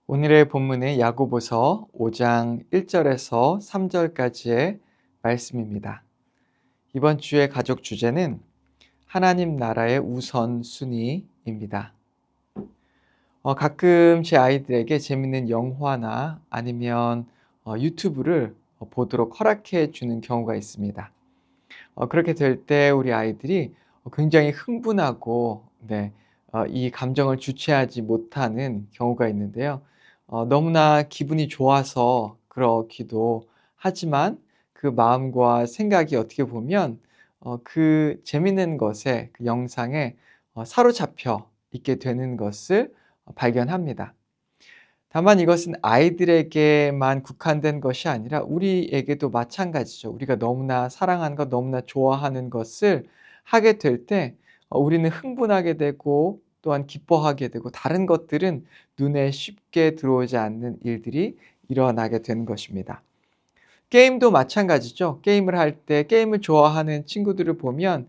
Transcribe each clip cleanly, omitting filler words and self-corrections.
오늘의 본문은 야고보서 5장 1절에서 3절까지의 말씀입니다. 이번 주의 가족 주제는 하나님 나라의 우선순위입니다. 가끔 제 아이들에게 재밌는 영화나 아니면 유튜브를 보도록 허락해 주는 경우가 있습니다. 그렇게 될 때 우리 아이들이 굉장히 흥분하고 이 감정을 주체하지 못하는 경우가 있는데요. 너무나 기분이 좋아서 그렇기도 하지만 그 마음과 생각이 어떻게 보면 그 재밌는 것에 그 영상에 사로잡혀 있게 되는 것을 발견합니다. 다만 이것은 아이들에게만 국한된 것이 아니라 우리에게도 마찬가지죠. 우리가 너무나 사랑하는 것, 너무나 좋아하는 것을 하게 될 때 우리는 흥분하게 되고 또한 기뻐하게 되고 다른 것들은 눈에 쉽게 들어오지 않는 일들이 일어나게 되는 것입니다. 게임도 마찬가지죠. 게임을 할 때 게임을 좋아하는 친구들을 보면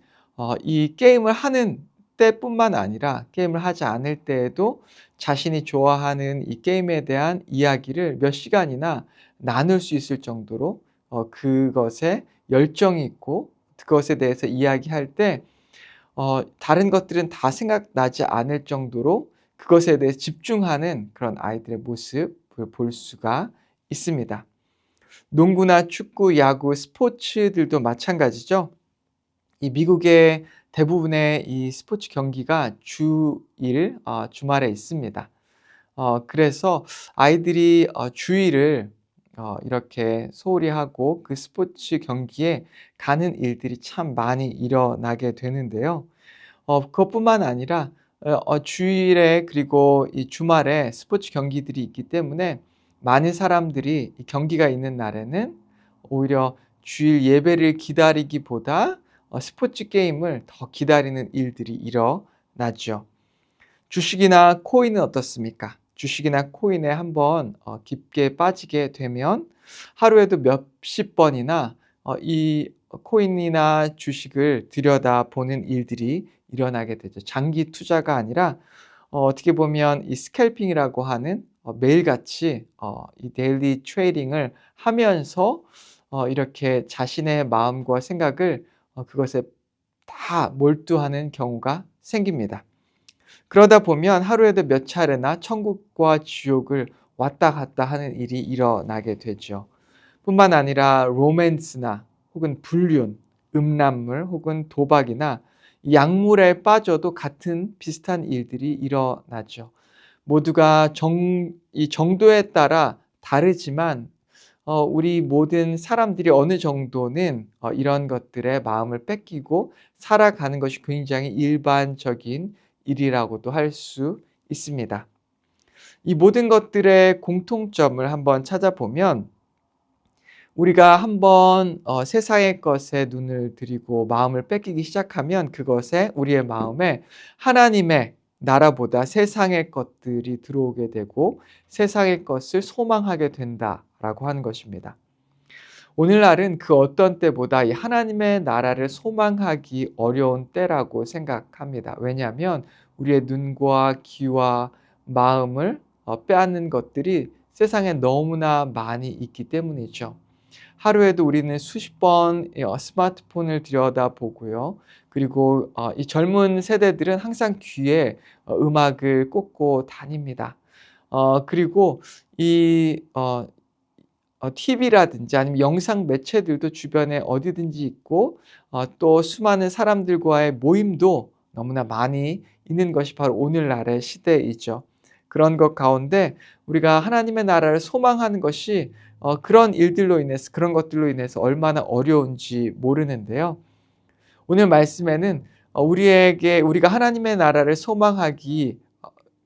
이 게임을 하는 때뿐만 아니라 게임을 하지 않을 때에도 자신이 좋아하는 이 게임에 대한 이야기를 몇 시간이나 나눌 수 있을 정도로 그것에 열정이 있고 그것에 대해서 이야기할 때 다른 것들은 다 생각나지 않을 정도로 그것에 대해 집중하는 그런 아이들의 모습을 볼 수가 있습니다. 농구나 축구, 야구, 스포츠들도 마찬가지죠. 이 미국의 대부분의 이 스포츠 경기가 주일, 주말에 있습니다. 그래서 아이들이 주일을 이렇게 소홀히 하고 그 스포츠 경기에 가는 일들이 참 많이 일어나게 되는데요. 그것뿐만 아니라 주일에 그리고 이 주말에 스포츠 경기들이 있기 때문에 많은 사람들이 이 경기가 있는 날에는 오히려 주일 예배를 기다리기보다 스포츠 게임을 더 기다리는 일들이 일어나죠. 주식이나 코인은 어떻습니까? 주식이나 코인에 한번 깊게 빠지게 되면 하루에도 몇십 번이나 이 코인이나 주식을 들여다보는 일들이 일어나게 되죠. 장기 투자가 아니라 어떻게 보면 이 스캘핑이라고 하는 매일같이 이 데일리 트레이딩을 하면서 이렇게 자신의 마음과 생각을 그것에 다 몰두하는 경우가 생깁니다. 그러다 보면 하루에도 몇 차례나 천국과 지옥을 왔다 갔다 하는 일이 일어나게 되죠. 뿐만 아니라 로맨스나 혹은 불륜, 음란물 혹은 도박이나 약물에 빠져도 같은 비슷한 일들이 일어나죠. 모두가 이 정도에 따라 다르지만 우리 모든 사람들이 어느 정도는 이런 것들에 마음을 뺏기고 살아가는 것이 굉장히 일반적인 일이라고도 할 수 있습니다. 이 모든 것들의 공통점을 한번 찾아보면 우리가 한번 세상의 것에 눈을 들이고 마음을 뺏기기 시작하면 그것에 우리의 마음에 하나님의 나라보다 세상의 것들이 들어오게 되고 세상의 것을 소망하게 된다라고 하는 것입니다. 오늘날은 그 어떤 때보다 이 하나님의 나라를 소망하기 어려운 때라고 생각합니다. 왜냐하면 우리의 눈과 귀와 마음을 빼앗는 것들이 세상에 너무나 많이 있기 때문이죠. 하루에도 우리는 수십 번 스마트폰을 들여다보고요. 그리고 이 젊은 세대들은 항상 귀에 음악을 꽂고 다닙니다. 그리고 이 TV라든지 아니면 영상 매체들도 주변에 어디든지 있고 또 수많은 사람들과의 모임도 너무나 많이 있는 것이 바로 오늘날의 시대이죠. 그런 것 가운데 우리가 하나님의 나라를 소망하는 것이 그런 일들로 인해서 그런 것들로 인해서 얼마나 어려운지 모르는데요. 오늘 말씀에는 우리가 하나님의 나라를 소망하기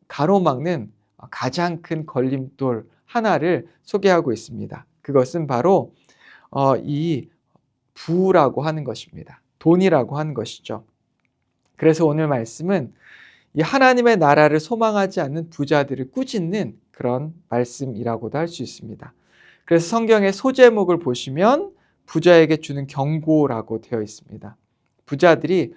가로막는 가장 큰 걸림돌 하나를 소개하고 있습니다. 그것은 바로 이 부라고 하는 것입니다. 돈이라고 하는 것이죠. 그래서 오늘 말씀은 이 하나님의 나라를 소망하지 않는 부자들을 꾸짖는 그런 말씀이라고도 할 수 있습니다. 그래서 성경의 소제목을 보시면 부자에게 주는 경고라고 되어 있습니다. 부자들의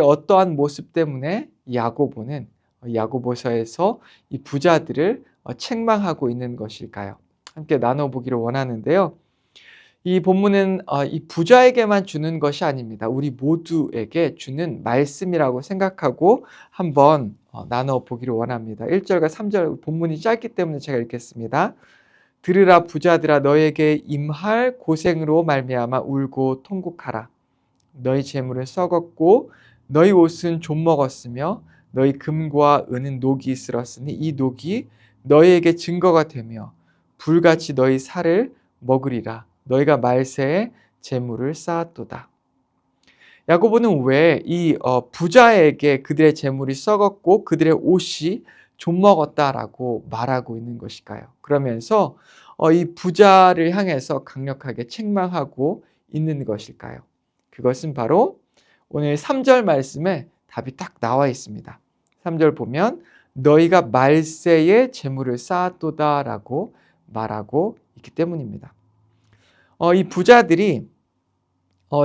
어떠한 모습 때문에 야고보는 야고보서에서 이 부자들을 책망하고 있는 것일까요? 함께 나눠보기를 원하는데요. 이 본문은 이 부자에게만 주는 것이 아닙니다. 우리 모두에게 주는 말씀이라고 생각하고 한번 나눠보기를 원합니다. 1절과 3절 본문이 짧기 때문에 제가 읽겠습니다. 들으라 부자들아 너에게 임할 고생으로 말미암아 울고 통곡하라. 너희 재물은 썩었고 너희 옷은 좀 먹었으며 너희 금과 은은 녹이 쓸었으니 이 녹이 너희에게 증거가 되며 불같이 너희 살을 먹으리라. 너희가 말세에 재물을 쌓았도다. 야고보는 왜 이 부자에게 그들의 재물이 썩었고 그들의 옷이 좀 먹었다라고 말하고 있는 것일까요? 그러면서 이 부자를 향해서 강력하게 책망하고 있는 것일까요? 그것은 바로 오늘 3절 말씀에 답이 딱 나와 있습니다. 3절 보면 너희가 말세에 재물을 쌓았도다라고 말하고 있기 때문입니다. 이 부자들이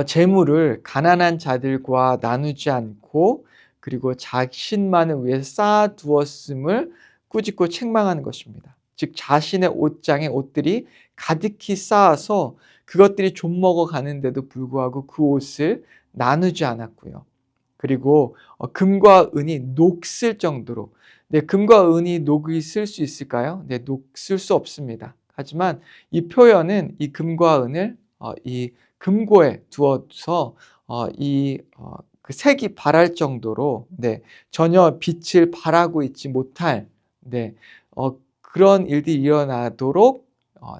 재물을 가난한 자들과 나누지 않고 그리고 자신만을 위해서 쌓아두었음을 꾸짖고 책망하는 것입니다. 즉 자신의 옷장에 옷들이 가득히 쌓아서 그것들이 좀 먹어 가는데도 불구하고 그 옷을 나누지 않았고요. 그리고 금과 은이 녹슬 정도로, 네, 금과 은이 녹이 쓸 수 있을까요? 네, 녹슬 수 없습니다. 하지만 이 표현은 이 금과 은을 이 금고에 두어서 그 색이 발할 정도로, 네, 전혀 빛을 발하고 있지 못할, 네, 그런 일들이 일어나도록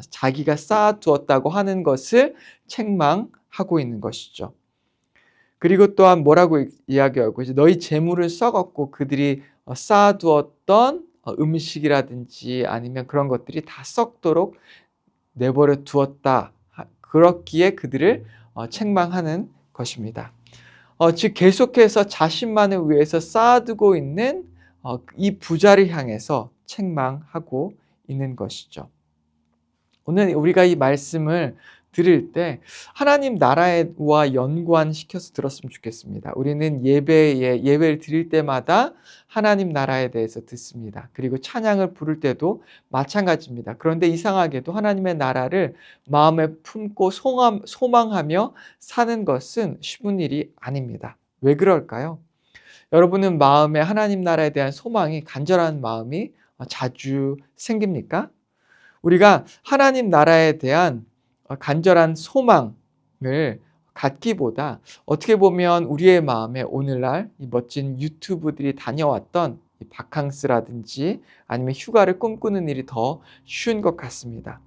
자기가 쌓아두었다고 하는 것을 책망하고 있는 것이죠. 그리고 또한 뭐라고 이야기하고 있지? 너희 재물을 썩었고 그들이 쌓아두었던 음식이라든지 아니면 그런 것들이 다 썩도록 내버려 두었다. 그렇기에 그들을 책망하는 것입니다. 즉 계속해서 자신만을 위해서 쌓아두고 있는 이 부자를 향해서 책망하고 있는 것이죠. 오늘 우리가 이 말씀을 들을 때 하나님 나라와 연관시켜서 들었으면 좋겠습니다. 우리는 예배를 드릴 때마다 하나님 나라에 대해서 듣습니다. 그리고 찬양을 부를 때도 마찬가지입니다. 그런데 이상하게도 하나님의 나라를 마음에 품고 소망하며 사는 것은 쉬운 일이 아닙니다. 왜 그럴까요? 여러분은 마음에 하나님 나라에 대한 소망이 간절한 마음이 자주 생깁니까? 우리가 하나님 나라에 대한 간절한 소망을 갖기보다 어떻게 보면 우리의 마음에 오늘날 이 멋진 유튜브들이 다녀왔던 이 바캉스라든지 아니면 휴가를 꿈꾸는 일이 더 쉬운 것 같습니다.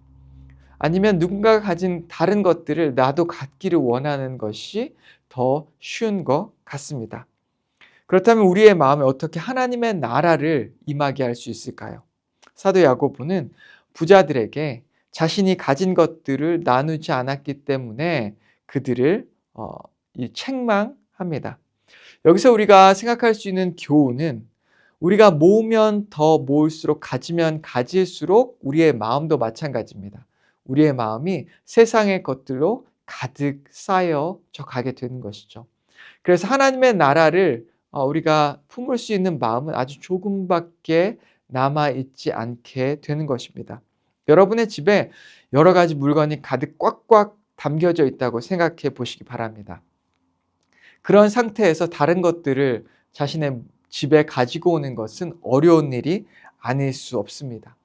아니면 누군가가 가진 다른 것들을 나도 갖기를 원하는 것이 더 쉬운 것 같습니다. 그렇다면 우리의 마음에 어떻게 하나님의 나라를 임하게 할 수 있을까요? 사도 야고보는 부자들에게 자신이 가진 것들을 나누지 않았기 때문에 그들을 책망합니다. 여기서 우리가 생각할 수 있는 교훈은 우리가 모으면 더 모을수록 가지면 가질수록 우리의 마음도 마찬가지입니다. 우리의 마음이 세상의 것들로 가득 쌓여져 가게 되는 것이죠. 그래서 하나님의 나라를 우리가 품을 수 있는 마음은 아주 조금밖에 남아있지 않게 되는 것입니다. 여러분의 집에 여러 가지 물건이 가득 꽉꽉 담겨져 있다고 생각해 보시기 바랍니다. 그런 상태에서 다른 것들을 자신의 집에 가지고 오는 것은 어려운 일이 아닐 수 없습니다.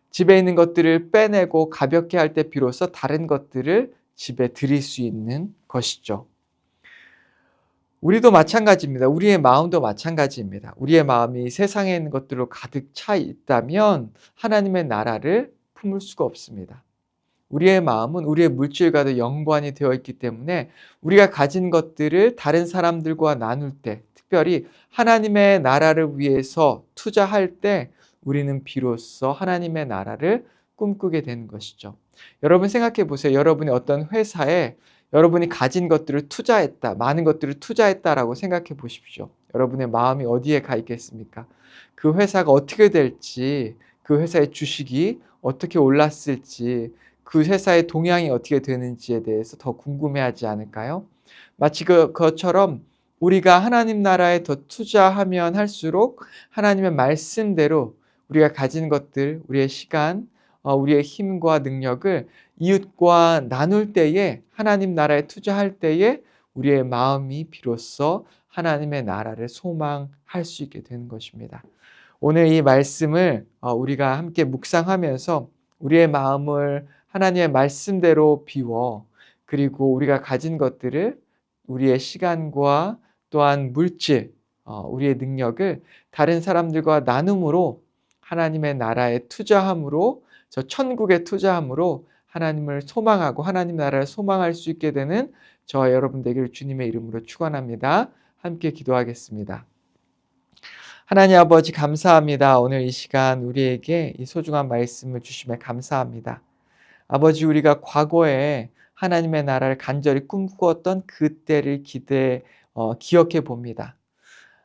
집에 있는 것들을 빼내고 가볍게 할 때 비로소 다른 것들을 집에 들일 수 있는 것이죠. 우리도 마찬가지입니다. 우리의 마음도 마찬가지입니다. 우리의 마음이 세상에 있는 것들로 가득 차 있다면 하나님의 나라를 품을 수가 없습니다. 우리의 마음은 우리의 물질과도 연관이 되어 있기 때문에 우리가 가진 것들을 다른 사람들과 나눌 때, 특별히 하나님의 나라를 위해서 투자할 때 우리는 비로소 하나님의 나라를 꿈꾸게 되는 것이죠. 여러분 생각해 보세요. 여러분이 어떤 회사에 여러분이 가진 것들을 투자했다, 많은 것들을 투자했다라고 생각해 보십시오. 여러분의 마음이 어디에 가 있겠습니까? 그 회사가 어떻게 될지, 그 회사의 주식이 어떻게 올랐을지, 그 회사의 동향이 어떻게 되는지에 대해서 더 궁금해하지 않을까요? 마치 그것처럼 우리가 하나님 나라에 더 투자하면 할수록 하나님의 말씀대로 우리가 가진 것들, 우리의 시간, 우리의 힘과 능력을 이웃과 나눌 때에, 하나님 나라에 투자할 때에 우리의 마음이 비로소 하나님의 나라를 소망할 수 있게 되는 것입니다. 오늘 이 말씀을 우리가 함께 묵상하면서 우리의 마음을 하나님의 말씀대로 비워, 그리고 우리가 가진 것들을, 우리의 시간과 또한 물질, 우리의 능력을 다른 사람들과 나눔으로, 하나님의 나라에 투자함으로, 저 천국에 투자함으로 하나님을 소망하고 하나님 나라를 소망할 수 있게 되는 저와 여러분 되기를 주님의 이름으로 축원합니다. 함께 기도하겠습니다. 하나님 아버지, 감사합니다. 오늘 이 시간 우리에게 이 소중한 말씀을 주심에 감사합니다. 아버지, 우리가 과거에 하나님의 나라를 간절히 꿈꾸었던 그때를 기억해 봅니다.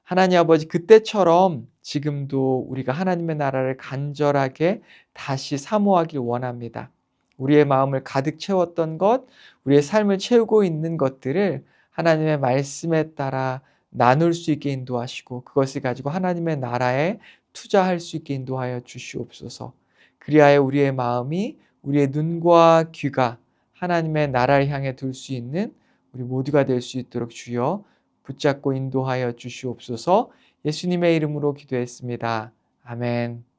하나님 아버지, 그때처럼 지금도 우리가 하나님의 나라를 간절하게 다시 사모하길 원합니다. 우리의 마음을 가득 채웠던 것, 우리의 삶을 채우고 있는 것들을 하나님의 말씀에 따라 나눌 수 있게 인도하시고, 그것을 가지고 하나님의 나라에 투자할 수 있게 인도하여 주시옵소서. 그리하여 우리의 마음이, 우리의 눈과 귀가 하나님의 나라를 향해 둘 수 있는 우리 모두가 될 수 있도록 주여 붙잡고 인도하여 주시옵소서. 예수님의 이름으로 기도했습니다. 아멘.